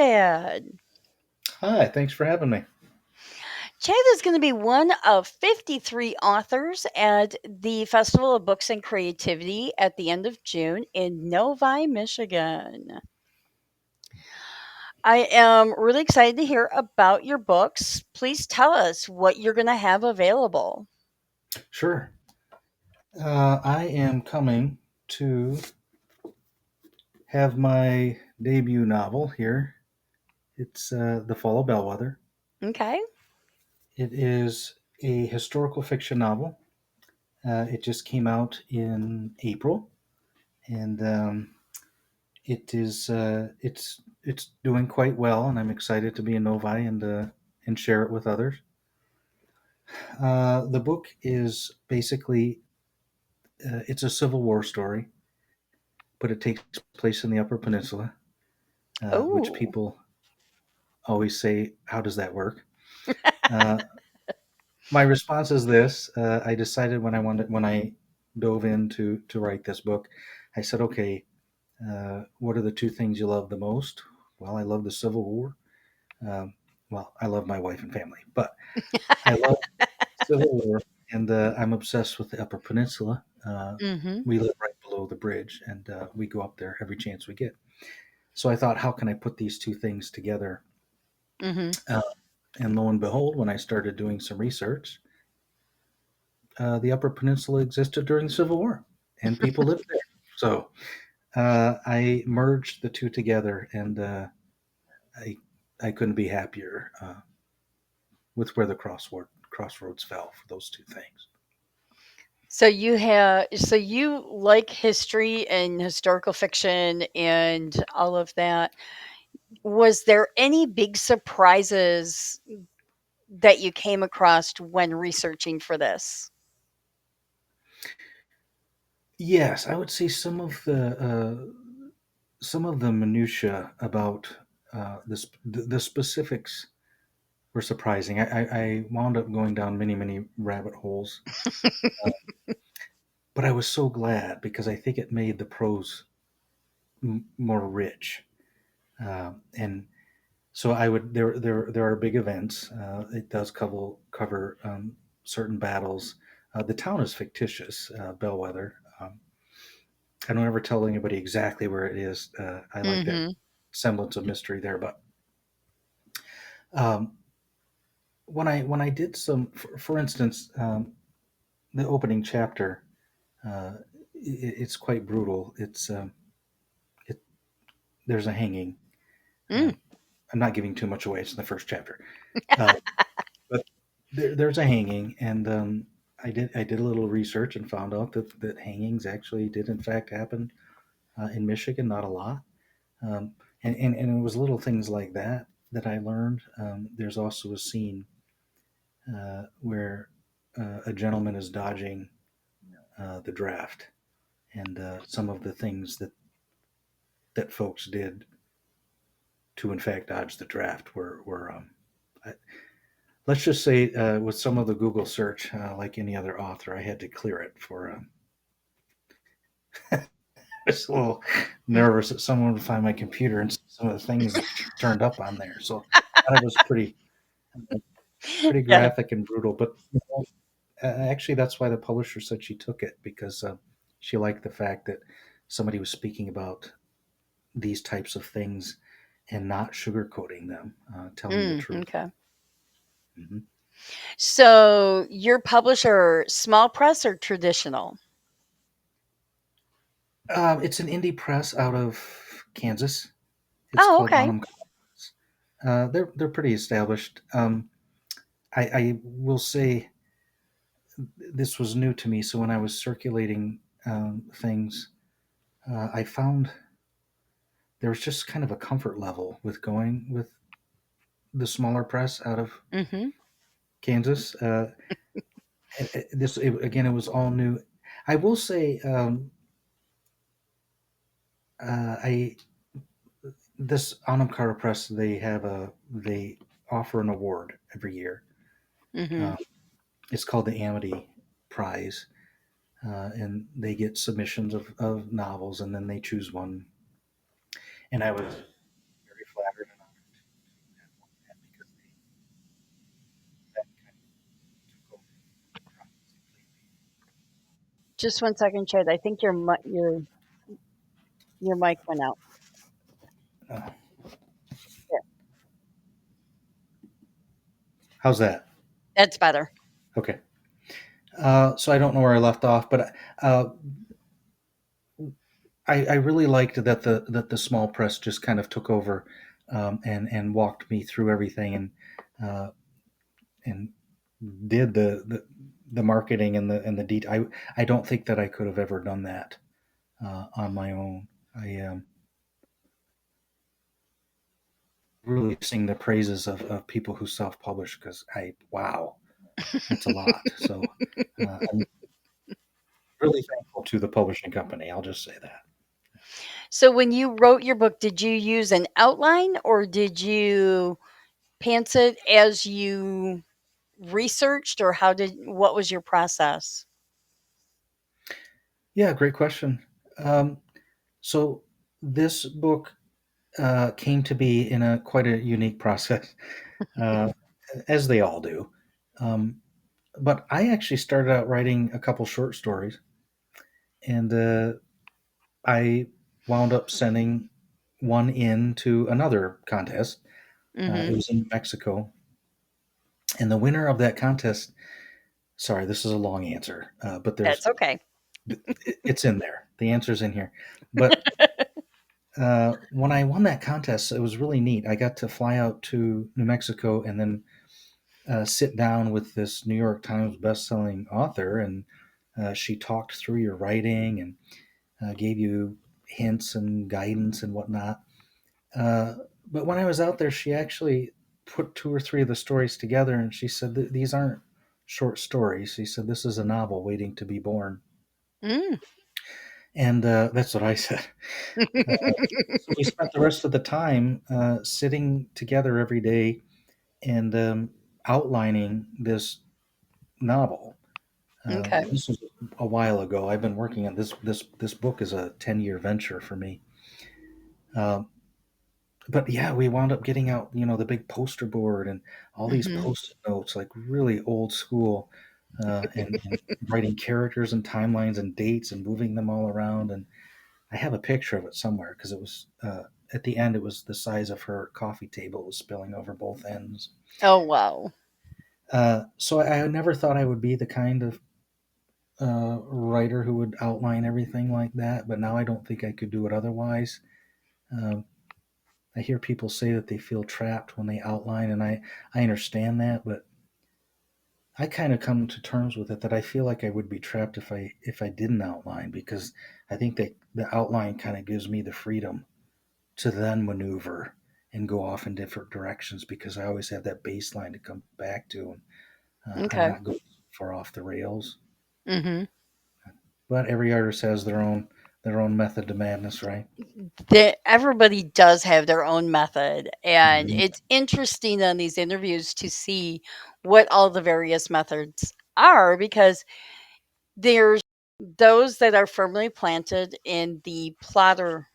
Chad. Hi, thanks for having me. Chad is going to be one of 53 authors at the Festival of Books and Creativity at the end of June in Novi, Michigan. I am really excited to hear about your books. Please tell us what you're going to have available. Sure. I am coming to have my debut novel here. It's The Fall of Bellwether. Okay. It is a historical fiction novel. It just came out in April, and it's doing quite well, and I'm excited to be in Novi and share it with others. The book is basically it's a Civil War story, but it takes place in the Upper Peninsula, which Oh. people always say, "How does that work?" Uh, my response is this: I decided when I dove in to write this book, I said, "Okay, what are the two things you love the most?" Well, I love the Civil War. Um, well, I love my wife and family, but I love Civil War, and I'm obsessed with the Upper Peninsula. Mm-hmm. We live right below the bridge, and we go up there every chance we get. So I thought, how can I put these two things together? Mm-hmm. Uh, and lo and behold, when I started doing some research, the Upper Peninsula existed during the Civil War, and people lived there. So I merged the two together, and I I couldn't be happier with where the crossroads fell for those two things. So you like history and historical fiction and all of that. Was there any big surprises that you came across when researching for this? Yes, I would say some of the minutia about the specifics were surprising. I wound up going down many rabbit holes, but I was so glad because I think it made the prose more rich. And so I would there are big events. It does cover certain battles. The town is fictitious, Bellwether. I don't ever tell anybody exactly where it is. I like that Mhm. semblance of mystery there. But um, when I did for instance, the opening chapter, it's quite brutal. It there's a hanging. Mm. Uh, I'm not giving too much away. It's in the first chapter, uh, but there's a hanging, and I did a little research and found out that hangings actually did in fact happen in Michigan. Not a lot, and it was little things like that that I learned. There's also a scene where a gentleman is dodging the draft, and some of the things that folks did to in fact dodge the draft were I, let's just say with some of the Google search, like any other author, I had to clear it for. I was a little nervous that someone would find my computer and some of the things that turned up on there. So I thought it was pretty Yeah. graphic and brutal. But actually, that's why the publisher said she took it because she liked the fact that somebody was speaking about these types of things and not sugarcoating them, telling the truth. Okay. Hmm. So your publisher, small press or traditional? It's an indie press out of Kansas. It's Oh, called okay. Onum. They're pretty established. I will say this was new to me, so when I was circulating things, I found there was just kind of a comfort level with going with the smaller press out of Mhm. Kansas. Again, it was all new. I will say, I this Anam Press they offer an award every year. Mhm. Um, it's called the Amity Prize, and they get submissions of novels, and then they choose one. And I was very flattered. Just one second, Chad. I think your mic went out. Uh, Yeah, how's that? that's better. Okay. So I don't know where I left off, but uh, I really liked that the small press just kind of took over, and walked me through everything, uh, and did the marketing and the detail. I don't think that I could have ever done that on my own. I really sing the praises of people who self-publish, because I wow, that's a lot. So I'm really thankful to the publishing company. I'll just say that. So when you wrote your book, did you use an outline or did you pants it as you researched, or what was your process? Yeah, great question. Um, so this book came to be in a quite a unique process, uh, as they all do. Um, but I actually started out writing a couple short stories, and I wound up sending one in to another contest. It Mhm. was in Mexico, and the winner of that contest. Sorry, this is a long answer, but That's okay. it's in there. The answer's in here. But when I won that contest, it was really neat. I got to fly out to New Mexico and then sit down with this New York Times best-selling author, and she talked through your writing and gave you hints and guidance and whatnot. Uh, but when I was out there, she actually put two or three of the stories together, and she said that these aren't short stories. She said this is a novel waiting to be born, Mm. and that's what I said. So we spent the rest of the time sitting together every day and outlining this novel. Okay. This was a while ago. I've been working on this book is a 10-year venture for me. Um, but yeah, we wound up getting out, the big poster board and all these Mhm. post-it notes, like really old school, and writing characters and timelines and dates and moving them all around. And I have a picture of it somewhere because it was at the end. It was the size of her coffee table. It was spilling over both ends. Oh, wow. So I never thought I would be the kind of writer who would outline everything like that, but now I don't think I could do it otherwise. Um, I hear people say that they feel trapped when they outline, and I understand that, but I kind of come to terms with it that I feel like I would be trapped if I didn't outline, because I think that the outline kind of gives me the freedom to then maneuver and go off in different directions, because I always have that baseline to come back to, and I'm Okay. not going far off the rails. Mhm. But every artist has their own method to madness, right? Everybody does have their own method, and Mhm. it's interesting on these interviews to see what all the various methods are, because there's those that are firmly planted in the plotter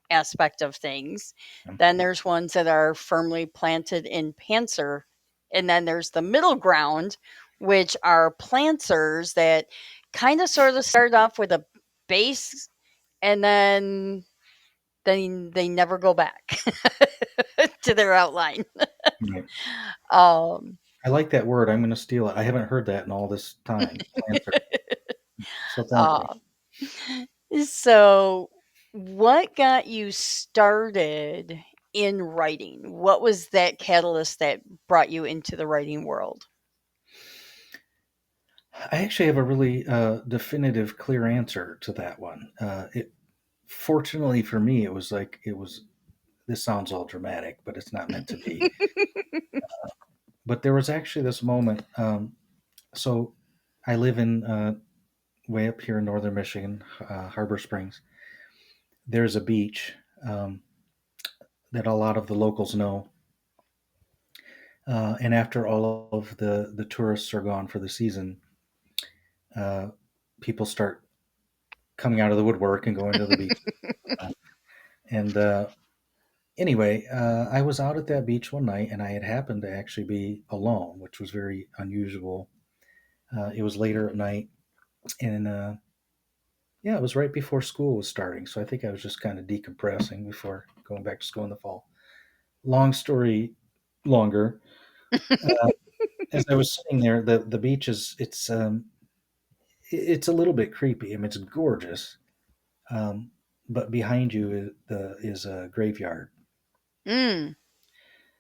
aspect of things. Then there's ones that are firmly planted in pantser. And then there's the middle ground, which are planters that kind of sort of start off with a base, and then they never go back to their outline. Right. Um, I like that word. I'm going to steal it. I haven't heard that in all this time. Planter. So thank you. uh, so, what got you started in writing? What was that catalyst that brought you into the writing world? I actually have a really definitive, clear answer to that one. Fortunately for me, it was like it was. This sounds all dramatic, but it's not meant to be. But there was actually this moment. So I live in way up here in northern Michigan, Harbor Springs. There's a beach um, that a lot of the locals know. And after all of the tourists are gone for the season, uh, people start coming out of the woodwork and going to the beach. And anyway, I was out at that beach one night, and I had happened to actually be alone, which was very unusual. It was later at night, and Yeah, it was right before school was starting, so I think I was just kind of decompressing before going back to school in the fall. Long story longer. Uh, as I was sitting there, the beach is it's a little bit creepy. I mean, it's gorgeous, um, but behind you is a graveyard. Mm.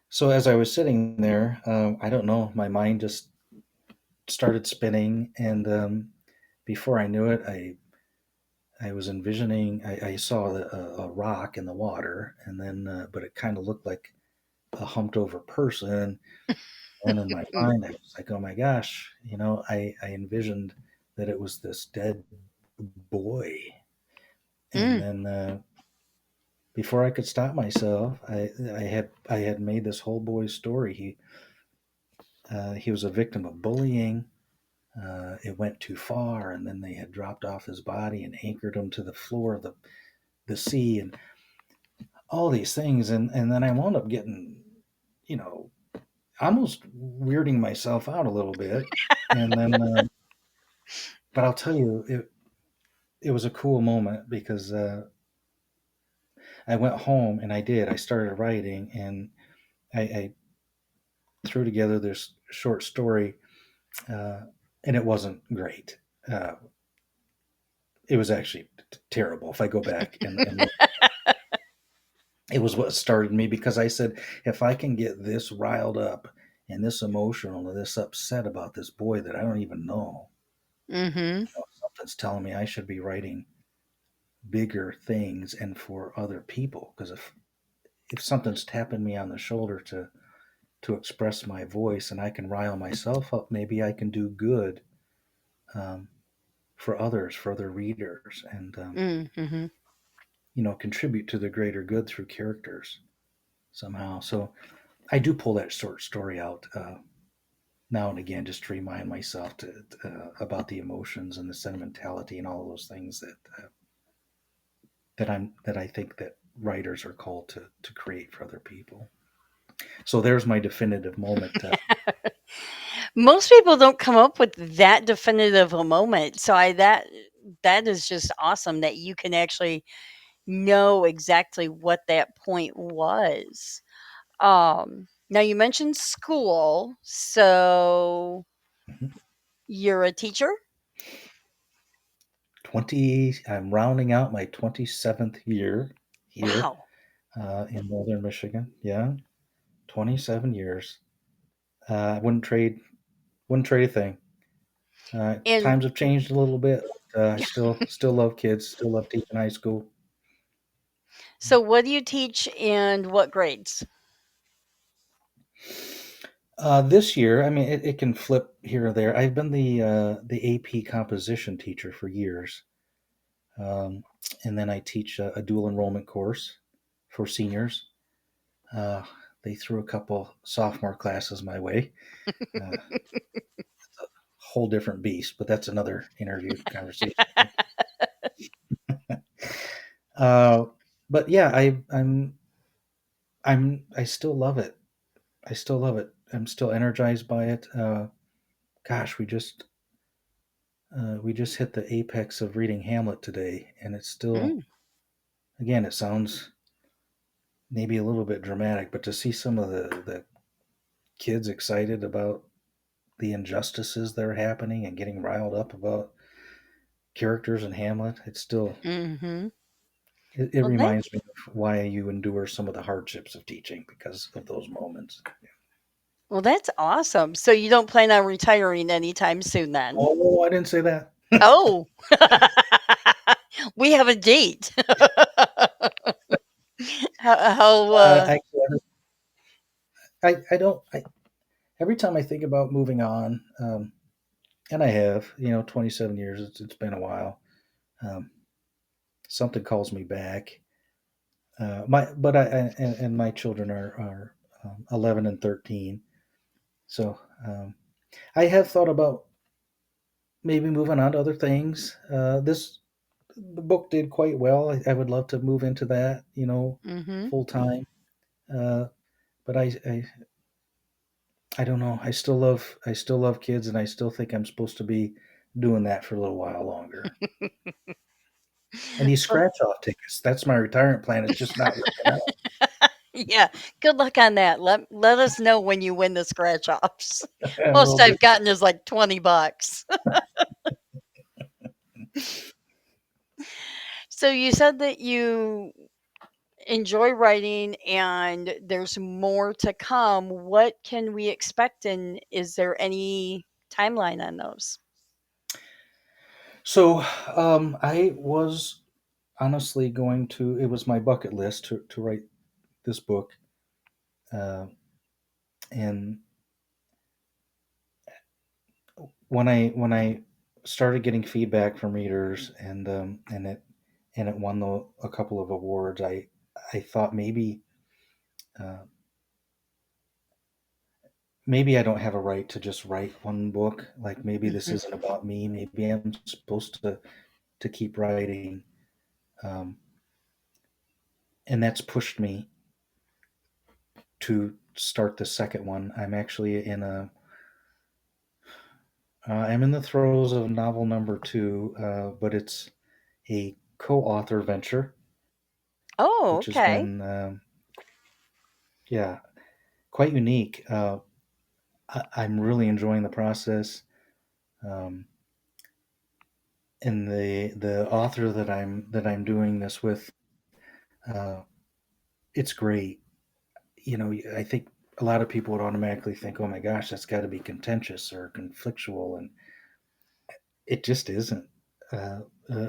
So as I was sitting there, I don't know, my mind just started spinning, and before I knew it, I was envisioning. I saw a rock in the water, and then but it kind of looked like a humped over person. And in my mind, I was like, "Oh my gosh!" I envisioned that it was this dead boy, and Mm. then before I could stop myself, I had made this whole boy's story. He was a victim of bullying. It went too far, and then they had dropped off his body and anchored him to the floor of the sea, and all these things. And then I wound up getting, you know, almost weirding myself out a little bit. And then, but I'll tell you, it was a cool moment because I went home and I started writing, and I threw together this short story, uh, and it wasn't great. Uh, it was actually terrible. If I go back and look, it was what started me because I said, if I can get this riled up and this emotional and this upset about this boy that I don't even know, Mhm. something's telling me I should be writing bigger things and for other people. Because if something's tapping me on the shoulder to express my voice and I can rile myself up, maybe I can do good um, for others, for other readers, and Mhm. contribute to the greater good through characters somehow. So I do pull that short story out now and again just to remind myself about the emotions and the sentimentality and all those things that I think that writers are called to create for other people. So there's my definitive moment. Most people don't come up with that definitive a moment. So that is just awesome that you can actually know exactly what that point was. Now you mentioned school, so Mhm. you're a teacher? 20. I'm rounding out my 27th year here Wow. in northern Michigan. Yeah, 27 years. I wouldn't trade a thing. And Times have changed a little bit. I still love kids. Still love teaching high school. so what do you teach and what grades? This year, I mean, it can flip here or there. I've been the AP composition teacher for years, um, and then I teach a dual enrollment course for seniors. Uh, they threw a couple sophomore classes my way. Uh, whole different beast, but that's another interview conversation. I think. Uh, but yeah, I still love it. I still love it. I'm still energized by it. Gosh, we just hit the apex of reading Hamlet today, and it's still, Mm, again, it sounds maybe a little bit dramatic, but to see some of the kids excited about the injustices that are happening and getting riled up about characters in Hamlet, it's still mhm. it Well, reminds that's me of why you endure some of the hardships of teaching because of those moments. well, that's awesome. So you don't plan on retiring anytime soon then? Oh, I didn't say that. Oh. We have a date. How Actually, I don't. Every time I think about moving on, and I have, 27 years. It's been a while. Um, Something calls me back. And my children are 11 and 13. So I have thought about maybe moving on to other things. This the book did quite well. I would love to move into that, mhm. full time. Uh, but I don't know. I still love kids, and I still think I'm supposed to be doing that for a little while longer. And these Well, scratch off tickets, that's my retirement plan. It's just not working out. yeah, good luck on that. Let us know when you win the scratch offs. Will Most do. I've gotten is like $20. So you said that you enjoy writing and there's more to come. What can we expect, and is there any timeline on those? So I was honestly going to, it was my bucket list to write this book. Uh, and when I started getting feedback from readers and it won a couple of awards, I thought uh, maybe I don't have a right to just write one book. Like maybe this Mhm. isn't about me. Maybe I'm supposed to keep writing, um, and that's pushed me to start the second one. I'm in the throes of novel number two, but it's a co-author venture, Oh, which has okay. been yeah, quite unique. I'm really enjoying the process, um, and the author that I'm doing this with, uh, it's great. You know, I think a lot of people would automatically think, "Oh my gosh, that's got to be contentious or conflictual," and it just isn't. Uh,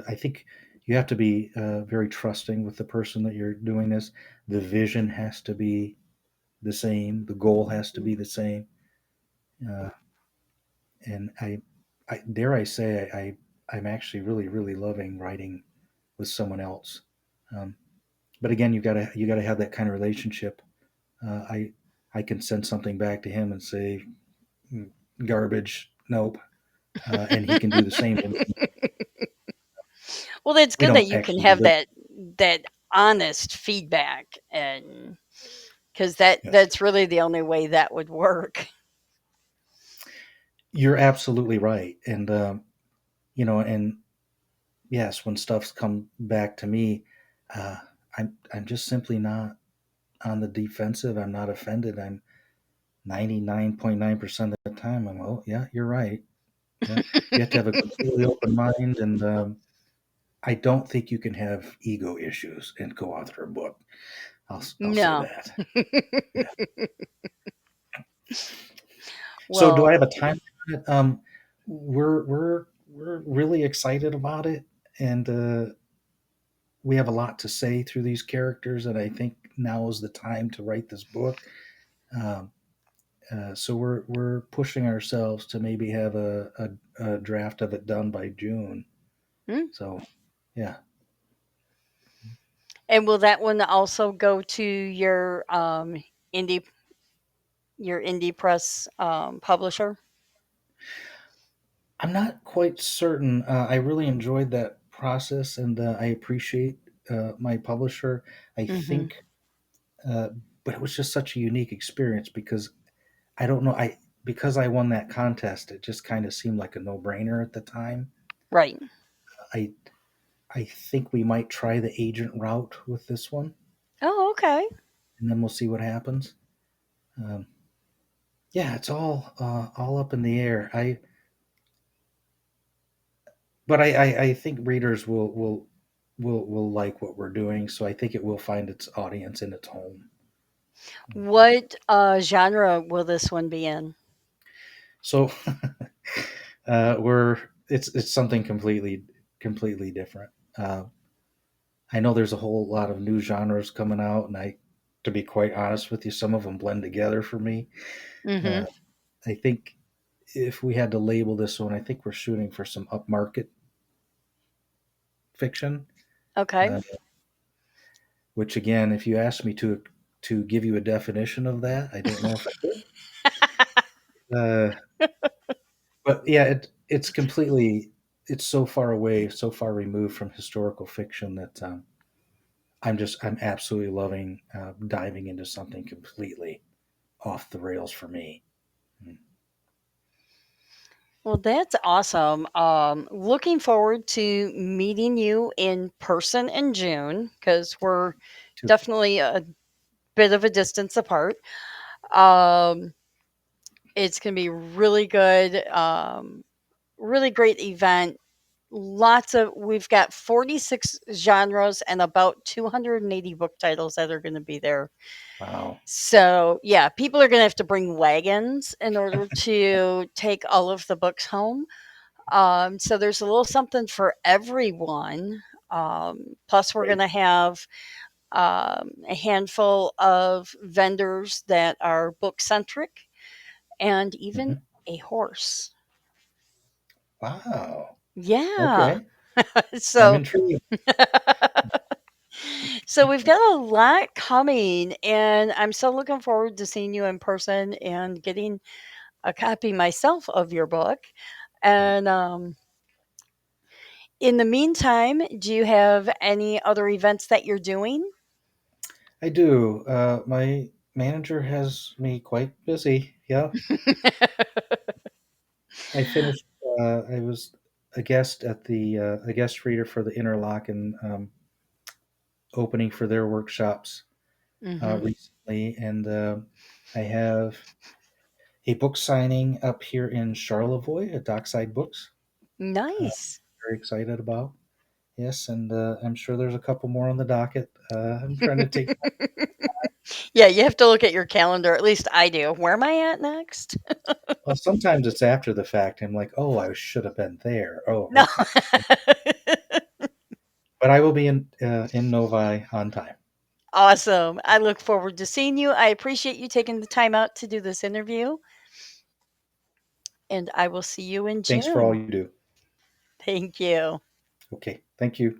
I think you have to be very trusting with the person that you're doing this. The vision has to be the same. The goal has to be the same. Uh, and I dare I say I'm actually really loving writing with someone else. Um, but again, you gotta have that kind of relationship. I can send something back to him and say, "Mm, garbage, nope," and he can do the same to me. Well, that's We good that don't you can actually have live. that honest feedback, and because Yes, that's really the only way that would work. you're absolutely right, and and yes, when stuff's come back to me, uh, I'm just simply not on the defensive. I'm not offended. I'm 99.9% of the time. I'm, oh yeah, you're right. Yeah, you have to have a completely open mind, and I don't think you can have ego issues and co-author a book. I'll say No. that. Yeah. So do I Well, have a time limit? We're really excited about it, and we have a lot to say through these characters, and I think now is the time to write this book. Um, so we're pushing ourselves to maybe have a draft of it done by June. hmm? So yeah, And will that one also go to indie your indie press publisher? I'm not quite certain. I really enjoyed that process, and I appreciate my publisher. I Hmm. think, uh, but it was just such a unique experience because I don't know. I because I won that contest, it just kind of seemed like a no brainer at the time. Right. I I think we might try the agent route with this one, Oh, okay. and then we'll see what happens. Um, yeah, it's all up in the air. I think readers will like what we're doing. So I think it will find its audience in its home. What genre will this one be in? So we're it's something completely different. Uh, I know there's a whole lot of new genres coming out, and to be quite honest with you, some of them blend together for me. Hmm. Uh, I think if we had to label this one, I think we're shooting for some upmarket fiction. Okay. Uh, which again, if you asked me to give you a definition of that, I don't know if I could. But yeah, it's so far away, so far removed from historical fiction that I'm absolutely loving diving into something completely off the rails for me. Mm. Well, that's awesome. Looking forward to meeting you in person in June because we're Too. definitely a bit of a distance apart. Um, it's going to be really good, really great event. We've got 46 genres and about 280 book titles that are going to be there. Wow. So, yeah, people are going to have to bring wagons in order to take all of the books home. So there's a little something for everyone. Plus, we're going Great. to have a handful of vendors that are book centric and even Hmm. a horse. Wow. Yeah. Okay. I'm So, intrigued. so we've got a lot coming, and I'm so looking forward to seeing you in person and getting a copy myself of your book. And in the meantime, do you have any other events that you're doing? I do. My manager has me quite busy. Yeah. I finished. I was a guest at a guest reader for the Interlochen opening for their workshops Hmm. recently, and I have a book signing up here in Charlevoix at Dockside Books. Nice. Very excited about. Yes, and I'm sure there's a couple more on the docket. I'm trying to take. Yeah, you have to look at your calendar. At least I do. Where am I at next? Well, sometimes it's after the fact. I'm like, oh, I should have been there. Oh, No. okay. But I will be in Novi on time. Awesome. I look forward to seeing you. I appreciate you taking the time out to do this interview, and I will see you in Thanks for all June. you do. Thank you. Okay, thank you.